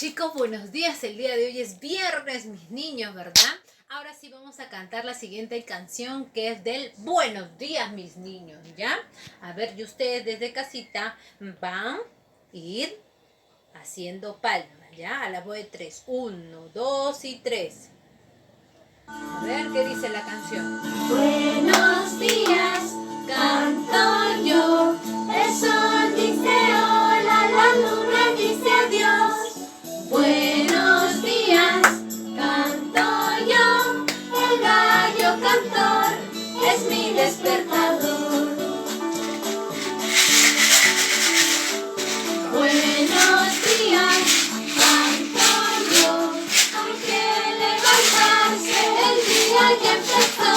Chicos, buenos días. El día de hoy es viernes, mis niños, ¿verdad? Ahora sí vamos a cantar la siguiente canción que es del Buenos días, mis niños, ¿ya? A ver, y ustedes desde casita van a ir haciendo palmas, ¿ya? A la voz de 3. 1, 2 y 3. A ver, ¿qué dice la canción? Buenos días, canto yo. El sol dice hola, la luna dice adiós. Buenos días, canto yo. El gallo cantor es mi despertador. Buenos días, canto yo. Hay que levantarse, el día ya empezó.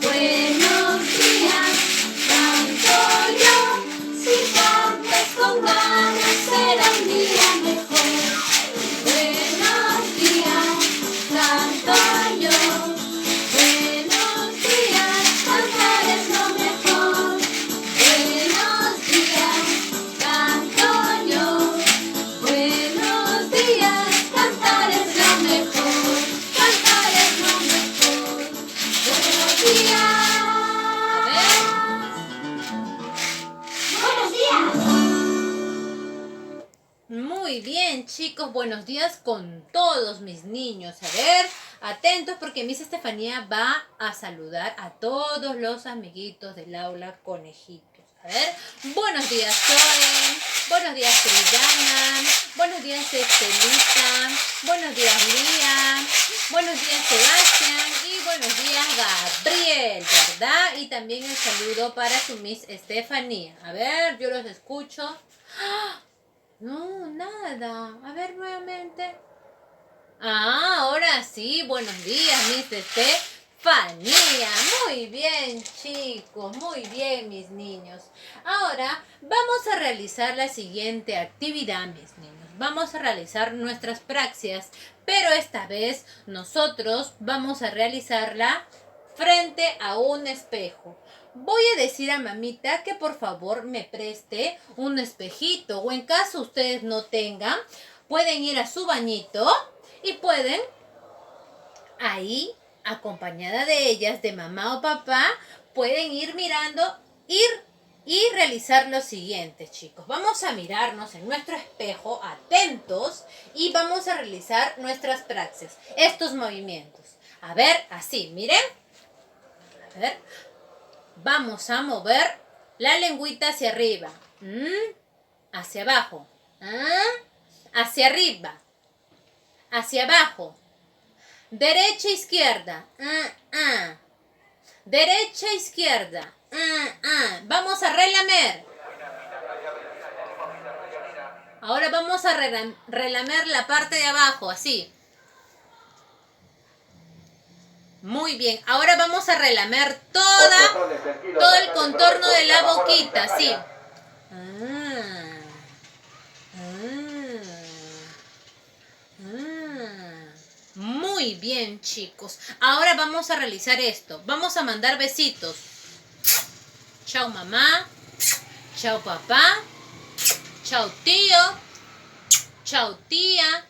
Buenos días, canto yo. Si cantas con ganas será un día mejor. Buenos días, canto yo. Buenos días, cantar es lo mejor. Buenos días, canto yo. Buenos días, cantar es lo mejor. Cantar es lo mejor. Buenos días. Buenos días. Muy bien, chicos, buenos días con todos mis niños. A ver, atentos porque Miss Estefanía va a saludar a todos los amiguitos del aula conejitos. A ver, buenos días, Zoe. Buenos días, Trillana. Buenos días, Estelita. Buenos días, Lía. Buenos días, Sebastián. Y buenos días, Gabriel, ¿verdad? Y también el saludo para su Miss Estefanía. A ver, yo los escucho. ¡Ah! No, nada. A ver nuevamente. Ah, ahora sí. Buenos días, Miss Estefanía. Muy bien, chicos. Muy bien, mis niños. Ahora vamos a realizar la siguiente actividad, mis niños. Vamos a realizar nuestras praxias, pero esta vez nosotros vamos a realizarla frente a un espejo. Voy a decir a mamita que por favor me preste un espejito, o en caso ustedes no tengan, pueden ir a su bañito y pueden ahí, acompañada de ellas, de mamá o papá, pueden ir mirando, y realizar lo siguiente, chicos. Vamos a mirarnos en nuestro espejo, atentos, y vamos a realizar nuestras praxias, estos movimientos. A ver, así, miren. A ver. Vamos a mover la lengüita hacia arriba, hacia abajo, hacia arriba, hacia abajo, derecha, izquierda, derecha, izquierda, vamos a relamer. Ahora vamos a relamer la parte de abajo, así. Muy bien, ahora vamos a relamer todo el contorno de la boquita, así. Muy bien, chicos. Ahora vamos a realizar esto. Vamos a mandar besitos. Chao, mamá. Chao, papá. Chao, tío. Chao, tía.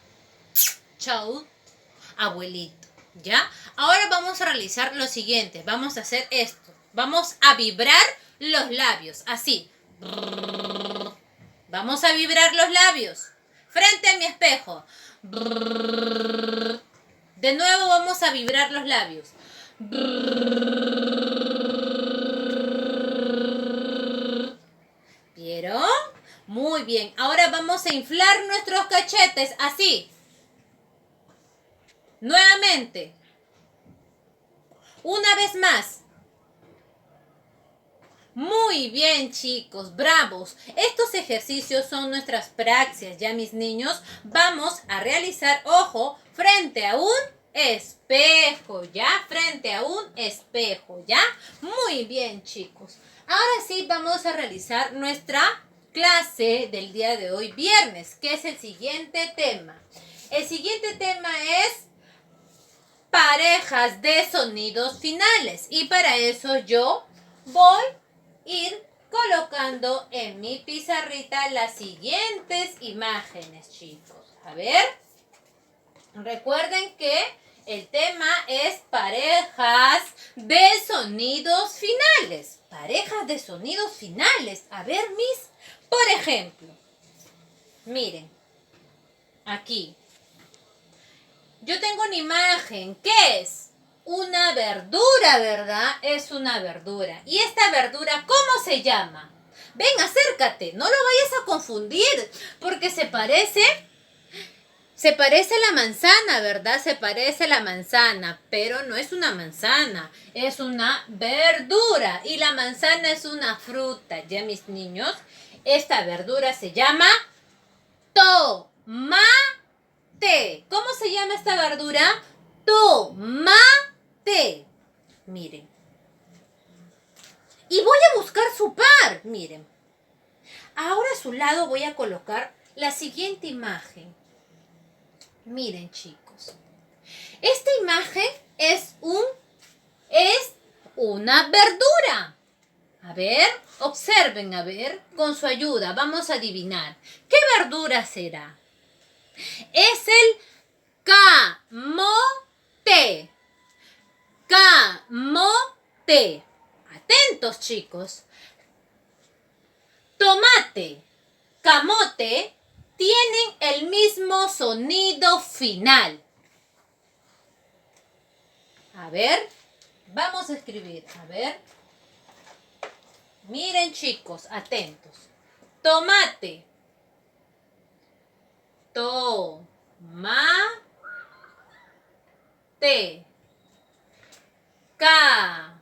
Chao, abuelito. ¿Ya? Ahora vamos a realizar lo siguiente. Vamos a hacer esto. Vamos a vibrar los labios. Así. Vamos a vibrar los labios. Frente a mi espejo. De nuevo vamos a vibrar los labios. ¿Vieron? Muy bien. Ahora vamos a inflar nuestros cachetes. Así. Nuevamente. Una vez más. Muy bien, chicos, bravos. Estos ejercicios son nuestras praxias, ya mis niños. Vamos a realizar, ojo, frente a un espejo, ¿ya? Frente a un espejo, ¿ya? Muy bien, chicos. Ahora sí vamos a realizar nuestra clase del día de hoy, viernes, que es el siguiente tema. El siguiente tema es parejas de sonidos finales. Y para eso yo voy a ir colocando en mi pizarrita las siguientes imágenes, chicos. A ver, recuerden que el tema es parejas de sonidos finales. Parejas de sonidos finales. A ver, por ejemplo, miren, aquí. Yo tengo una imagen. ¿Qué es? Una verdura, ¿verdad? Es una verdura. ¿Y esta verdura cómo se llama? Ven, acércate. No lo vayas a confundir. Porque se parece a la manzana, ¿verdad? Se parece a la manzana. Pero no es una manzana. Es una verdura. Y la manzana es una fruta. ¿Ya, mis niños? Esta verdura se llama tomate. ¿Cómo se llama esta verdura? Tomate. Miren. Y voy a buscar su par. Miren. Ahora a su lado voy a colocar la siguiente imagen. Miren, chicos. Esta imagen es una verdura. A ver, observen, a ver, con su ayuda, vamos a adivinar. ¿Qué verdura será? Es el camote. Camote. Atentos, chicos. Tomate, camote tienen el mismo sonido final. A ver, vamos a escribir. A ver. Miren, chicos, atentos. Tomate. Tomate. Camote.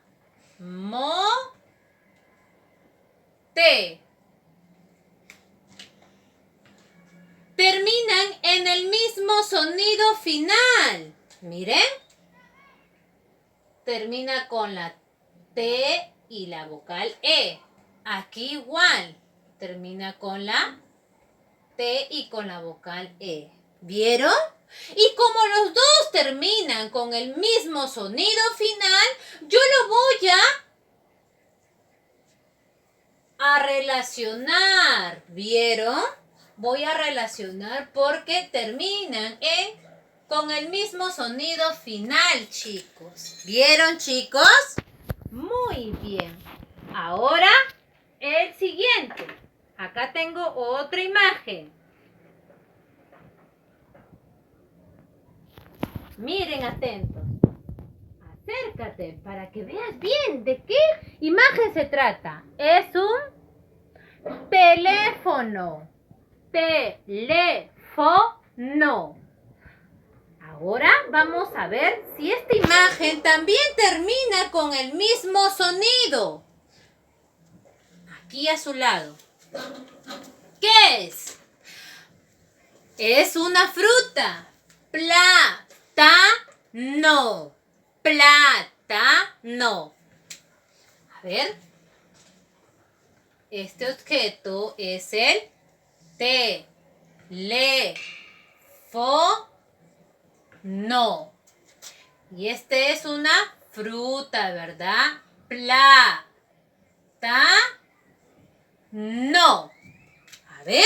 Terminan en el mismo sonido final. Miren. Termina con la T y la vocal E. Aquí igual. Termina con la T y con la vocal E. ¿Vieron? Y como los dos terminan con el mismo sonido final, yo lo voy a relacionar. ¿Vieron? Voy a relacionar porque terminan con el mismo sonido final, chicos. ¿Vieron, chicos? Muy bien. Ahora, el siguiente. Acá tengo otra imagen. Miren, atentos. Acércate para que veas bien de qué imagen se trata. Es un teléfono. Teléfono. Ahora vamos a ver si esta imagen también termina con el mismo sonido. Aquí a su lado. ¿Qué es? Es una fruta. Plátano. Plátano. A ver. Este objeto es el teléfono. Y este es una fruta, ¿verdad? Plátano. A ver.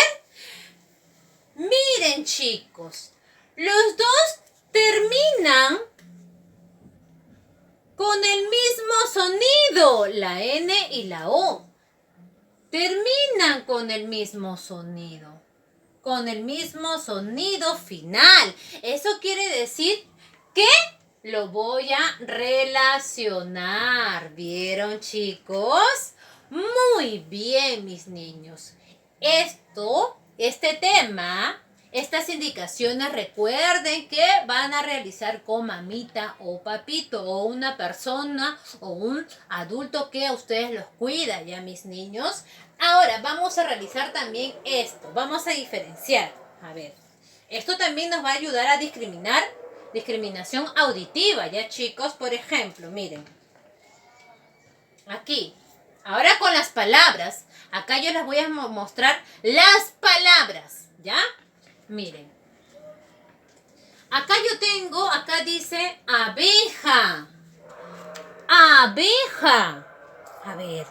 Miren, chicos. Los dos terminan con el mismo sonido. La N y la O. Terminan con el mismo sonido. Con el mismo sonido final. Eso quiere decir que lo voy a relacionar. ¿Vieron, chicos? Muy bien, mis niños. Este tema, estas indicaciones, recuerden que van a realizar con mamita o papito o una persona o un adulto que a ustedes los cuida, ¿ya, mis niños? Ahora vamos a realizar también esto. Vamos a diferenciar. A ver, esto también nos va a ayudar a discriminación auditiva, ¿ya, chicos? Por ejemplo, miren. Aquí. Ahora con las palabras. Acá yo les voy a mostrar las palabras, ¿ya? Miren. Acá dice abeja. Abeja. A ver.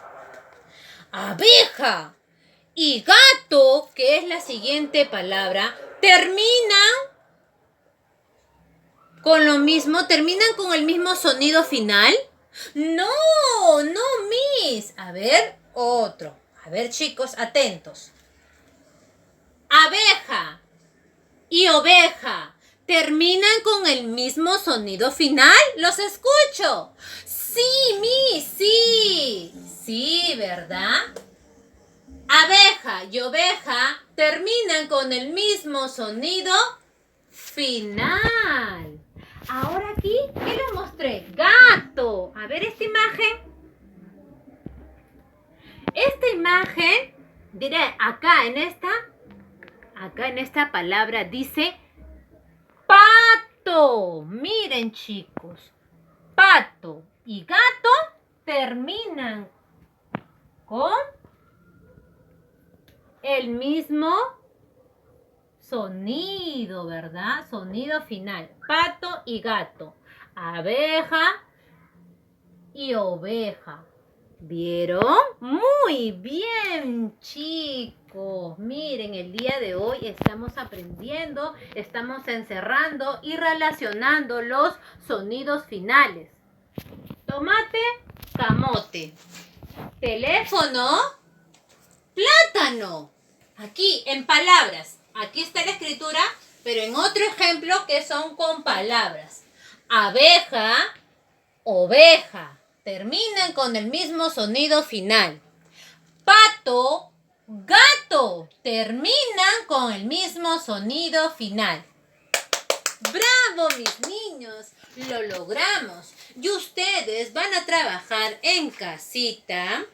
abeja y gato, que es la siguiente palabra, terminan con lo mismo, terminan con el mismo sonido final. No, no, Miss. A ver, otro. A ver, chicos, atentos. Abeja y oveja terminan con el mismo sonido final. ¿Los escucho? Sí, Miss, sí. Sí, ¿verdad? Abeja y oveja terminan con el mismo sonido final. Ahora aquí, ¿qué les mostré? Gato. A ver esta imagen. Esta imagen, diré, acá en esta palabra dice pato. Miren, chicos. Pato y gato terminan con el mismo sonido, ¿verdad? Sonido final. Pato y gato. Abeja y oveja. ¿Vieron? Muy bien, chicos. Miren, el día de hoy estamos aprendiendo, estamos encerrando y relacionando los sonidos finales. Tomate, camote. Teléfono, plátano. Aquí, en palabras. Aquí está la escritura, pero en otro ejemplo que son con palabras. Abeja, oveja. Terminan con el mismo sonido final. Pato, gato. Terminan con el mismo sonido final. ¡Bravo, mis niños! Lo logramos. Y ustedes van a trabajar en casita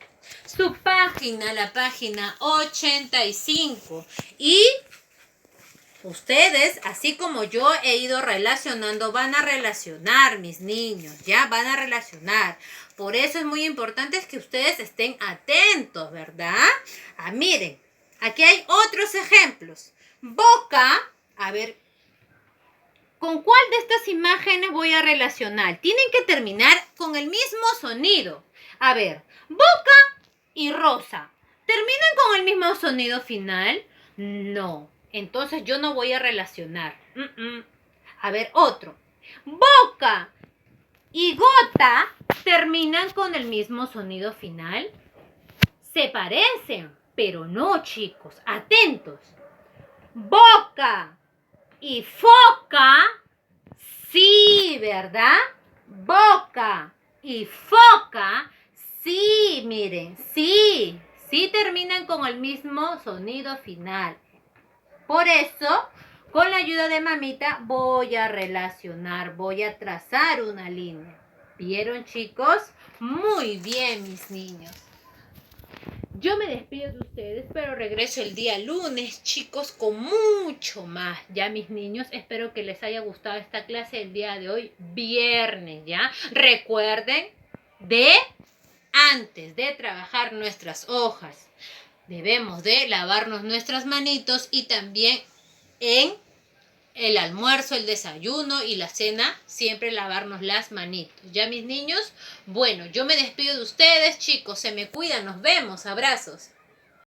su página, la página 85. Y ustedes, así como yo he ido relacionando, van a relacionar, mis niños, ya van a relacionar. Por eso es muy importante que ustedes estén atentos, ¿verdad? Miren, aquí hay otros ejemplos. Boca, a ver, ¿con cuál de estas imágenes voy a relacionar? Tienen que terminar con el mismo sonido. A ver, boca y rosa. ¿Terminan con el mismo sonido final? No. Entonces yo no voy a relacionar. A ver, otro. Boca y gota terminan con el mismo sonido final. Se parecen, pero no, chicos. Atentos. Boca y foca, sí, ¿verdad? Boca y foca, sí, miren, sí. Sí terminan con el mismo sonido final. Por eso, con la ayuda de mamita, voy a relacionar, voy a trazar una línea. ¿Vieron, chicos? Muy bien, mis niños. Yo me despido de ustedes, pero regreso el día lunes, chicos, con mucho más. Ya, mis niños, espero que les haya gustado esta clase el día de hoy, viernes, ¿ya? Recuerden antes de trabajar nuestras hojas, debemos de lavarnos nuestras manitos y también en el almuerzo, el desayuno y la cena, siempre lavarnos las manitos. ¿Ya, mis niños? Bueno, yo me despido de ustedes, chicos. Se me cuidan. Nos vemos. Abrazos.